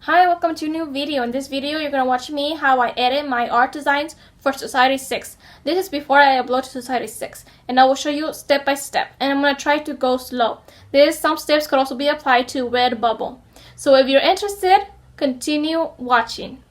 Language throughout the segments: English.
Hi, welcome to a new video. In this video, you're going to watch me how I edit my art designs for Society6. This is before I upload to Society6, and I will show you step by step, and I'm going to try to go slow. Some steps could also be applied to Redbubble. So if you're interested, continue watching.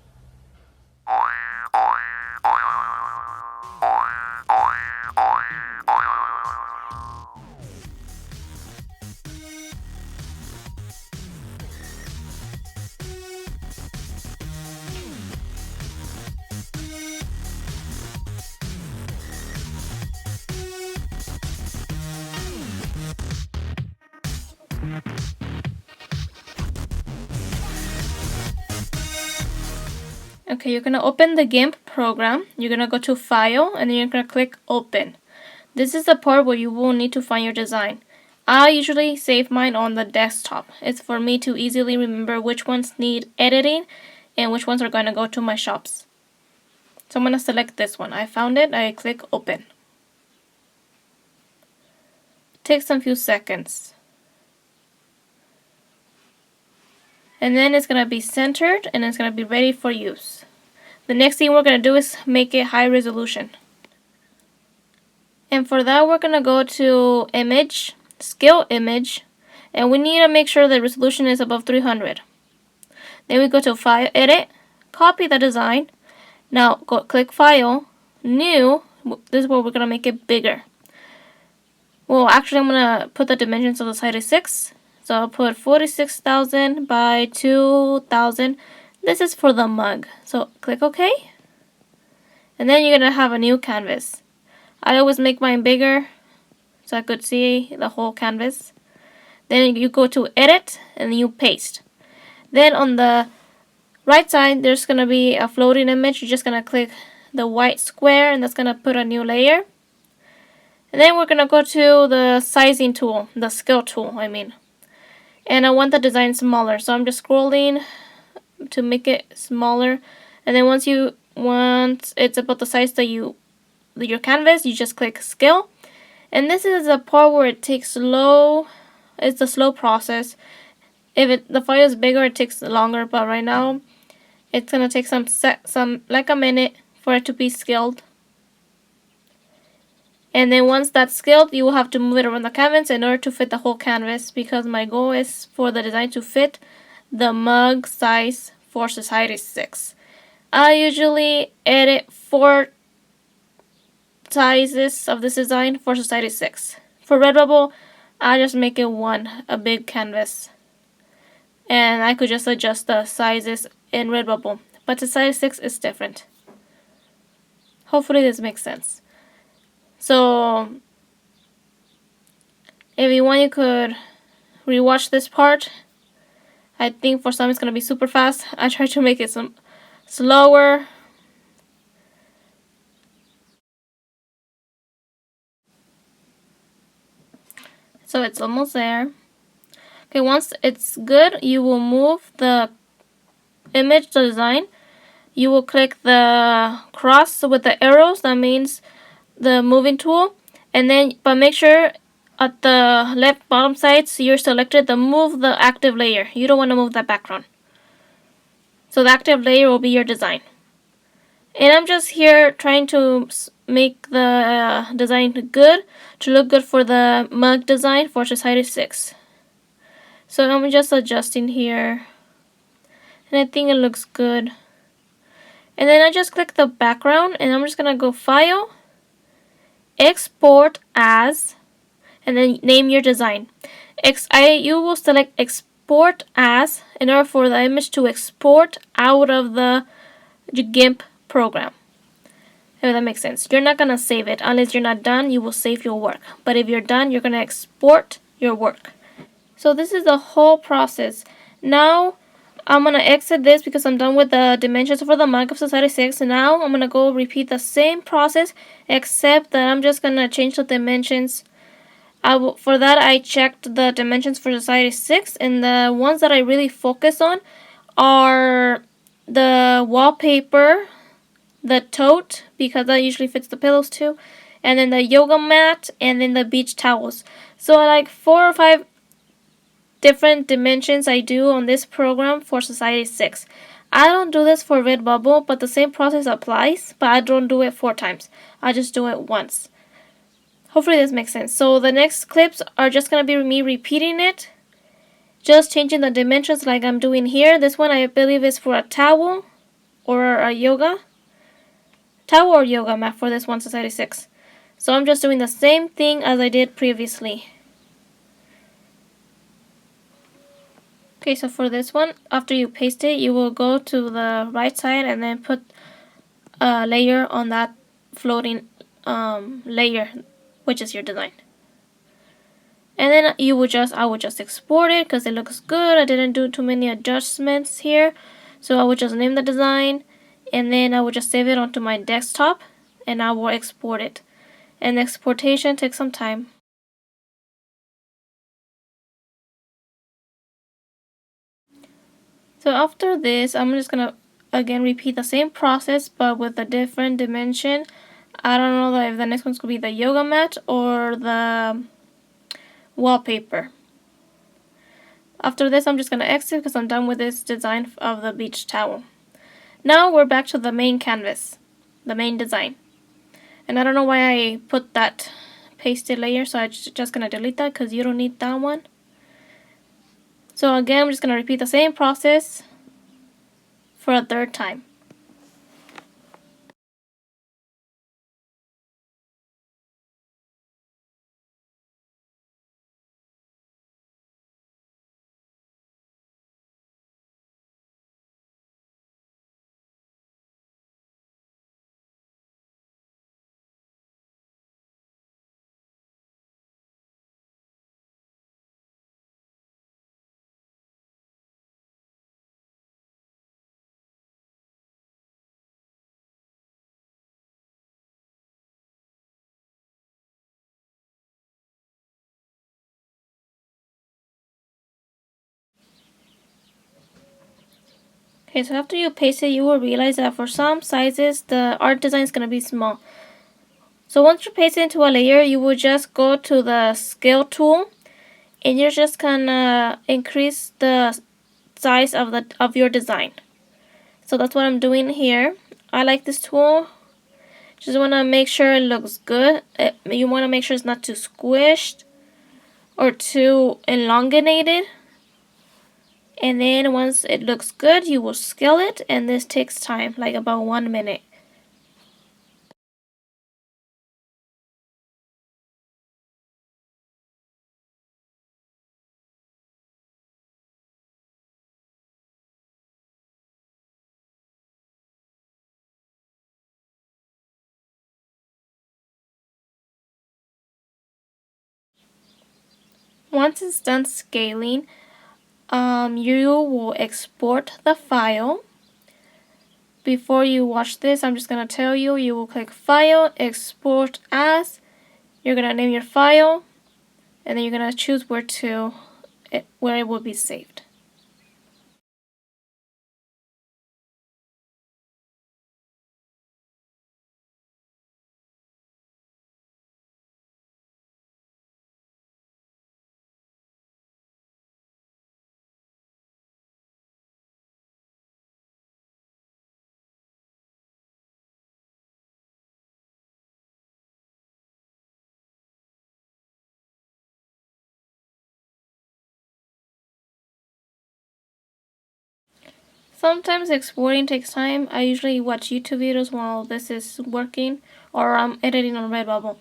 Okay, you're going to open the GIMP program. You're going to go to File, and then you're going to click Open. This is the part where you will need to find your design. I usually save mine on the desktop. It's for me to easily remember which ones need editing and which ones are going to go to my shops. So I'm going to select this one. I found it. I click Open. It takes a few seconds. And then it's going to be centered and it's going to be ready for use. The next thing we're going to do is make it high resolution. And for that we're going to go to Image, Scale Image, and we need to make sure the resolution is above 300. Then we go to File, Edit, copy the design. Now click File, New. This is where we're going to make it bigger. Well, actually I'm going to put the dimensions of the Society6. So I'll put 46,000 by 2,000. This is for the mug. So click OK. And then you're going to have a new canvas. I always make mine bigger so I could see the whole canvas. Then you go to Edit and you paste. Then on the right side there's going to be a floating image. You're just going to click the white square and that's going to put a new layer. And then we're going to go to the sizing tool, the scale tool I mean. And I want the design smaller, so I'm just scrolling to make it smaller. And then once it's about the size that your canvas, you just click scale. And this is the part where it takes slow. It's a slow process. If the file is bigger, it takes longer. But right now, it's gonna take some like a minute for it to be scaled. And then once that's scaled, you will have to move it around the canvas in order to fit the whole canvas, because my goal is for the design to fit the mug size for Society6. I usually edit 4 sizes of this design for Society6. For Redbubble, I just make it a big canvas. And I could just adjust the sizes in Redbubble. But Society6 is different. Hopefully this makes sense. So, if you want, you could rewatch this part. I think for some it's going to be super fast. I try to make it some slower. So it's almost there. Okay, once it's good, you will move the image, the design. You will click the cross with the arrows. That means the moving tool, and then but make sure at the left bottom side so you're selected to move the active layer. You don't want to move that background. So the active layer will be your design. And I'm just here trying to make the design good, to look good for the mug design for Society6. So I'm just adjusting here, and I think it looks good. And then I just click the background, and I'm just gonna go File, Export As, and then name your design. You will select Export As in order for the image to export out of the GIMP program. If that makes sense. You're not going to save it. Unless you're not done, you will save your work. But if you're done, you're going to export your work. So this is the whole process. Now I'm going to exit this because I'm done with the dimensions for the mug of Society6. And now I'm going to go repeat the same process, except that I'm just going to change the dimensions. For that, I checked the dimensions for Society6, and the ones that I really focus on are the wallpaper, the tote, because that usually fits the pillows too, and then the yoga mat, and then the beach towels. So I like 4 or 5 different dimensions I do on this program for Society6. I don't do this for Redbubble, but the same process applies, but I don't do it 4 times. I just do it once. Hopefully this makes sense. So the next clips are just going to be me repeating it, just changing the dimensions like I'm doing here. This one I believe is for a towel or a yoga. Towel or yoga mat for this one, Society6. So I'm just doing the same thing as I did previously. Okay, so for this one, after you paste it, you will go to the right side and then put a layer on that floating layer, which is your design. And then I would just export it because it looks good. I didn't do too many adjustments here. So I would just name the design and then I would just save it onto my desktop and I will export it. And the exportation takes some time. So after this, I'm just gonna again repeat the same process but with a different dimension. I don't know if the next one's gonna be the yoga mat or the wallpaper. After this, I'm just gonna exit because I'm done with this design of the beach towel. Now we're back to the main canvas, the main design. And I don't know why I put that pasted layer, so I'm just gonna delete that because you don't need that one. So again, I'm just going to repeat the same process for a 3rd time. Okay, so after you paste it, you will realize that for some sizes, the art design is going to be small. So once you paste it into a layer, you will just go to the scale tool and you're just going to increase the size of your design. So that's what I'm doing here. I like this tool. Just want to make sure it looks good. You want to make sure it's not too squished or too elongated. And then once it looks good, you will scale it, and this takes time, like about 1 minute. Once it's done scaling, you will export the file. Before you watch this, I'm just going to tell you, you will click File, Export As. You're going to name your file, and then you're going to choose where it will be saved. Sometimes exporting takes time. I usually watch YouTube videos while this is working or I'm editing on Redbubble.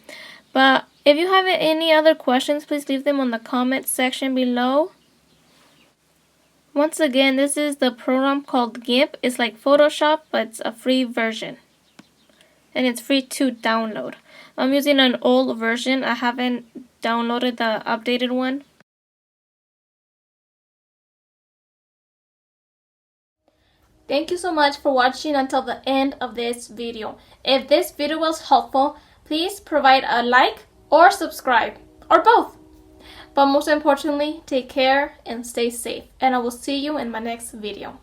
But if you have any other questions, please leave them on the comment section below. Once again, this is the program called GIMP. It's like Photoshop, but it's a free version. And it's free to download. I'm using an old version. I haven't downloaded the updated one. Thank you so much for watching until the end of this video. If this video was helpful, please provide a like or subscribe, or both. But most importantly, take care and stay safe. And I will see you in my next video.